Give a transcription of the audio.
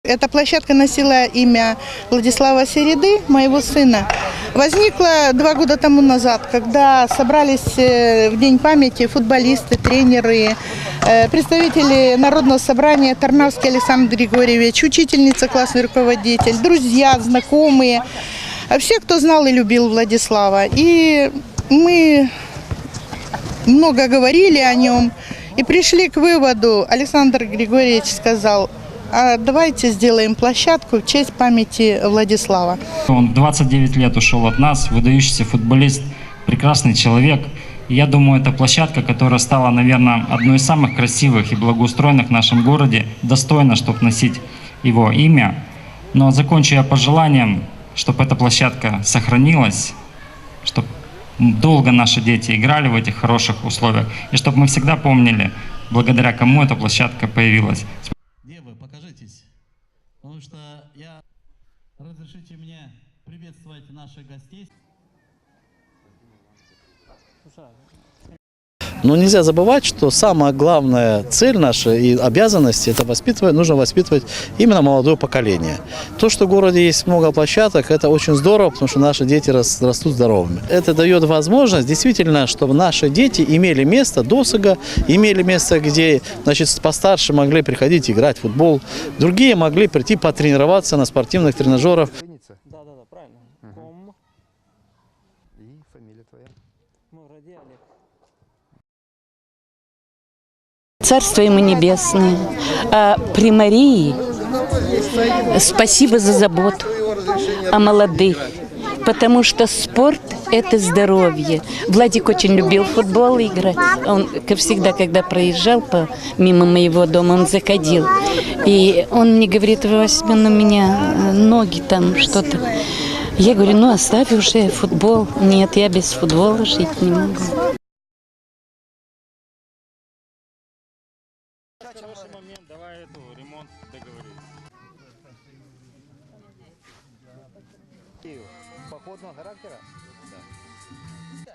Эта площадка носила имя Владислава Середы, моего сына. Возникла 2 года тому назад, когда собрались в День памяти футболисты, тренеры, представители Народного собрания Тарнавский Александр Григорьевич, учительница, классный руководитель, друзья, знакомые, все, кто знал и любил Владислава. И мы много говорили о нем и пришли к выводу. Александр Григорьевич сказал: а давайте сделаем площадку в честь памяти Владислава. Он 29 лет ушел от нас, выдающийся футболист, прекрасный человек. И я думаю, это площадка, которая стала, наверное, одной из самых красивых и благоустроенных в нашем городе, достойна, чтобы носить его имя. Но закончу я пожеланием, чтобы эта площадка сохранилась, чтобы долго наши дети играли в этих хороших условиях, и чтобы мы всегда помнили, благодаря кому эта площадка появилась. Девы, покажитесь, потому что разрешите мне приветствовать наших гостей. Но нельзя забывать, что самая главная цель наша и обязанность – это нужно воспитывать именно молодое поколение. То, что в городе есть много площадок, это очень здорово, потому что наши дети растут здоровыми. Это дает возможность действительно, чтобы наши дети имели место досуга, имели место, где, значит, постарше могли приходить играть в футбол, другие могли прийти потренироваться на спортивных тренажерах. Да, правильно. Ком. И фамилия твоя? Муради Олег. Царство ему небесное. А при Марии спасибо за заботу о молодых, потому что спорт – это здоровье. Владик очень любил футбол играть. Он, как всегда, когда проезжал мимо моего дома, он заходил. И он мне говорит: Васьмин, у меня ноги там что-то. Я говорю: ну оставь уже футбол. Нет, я без футбола жить не могу. Хороший момент, давай ремонт договорились. Походного характера? Да.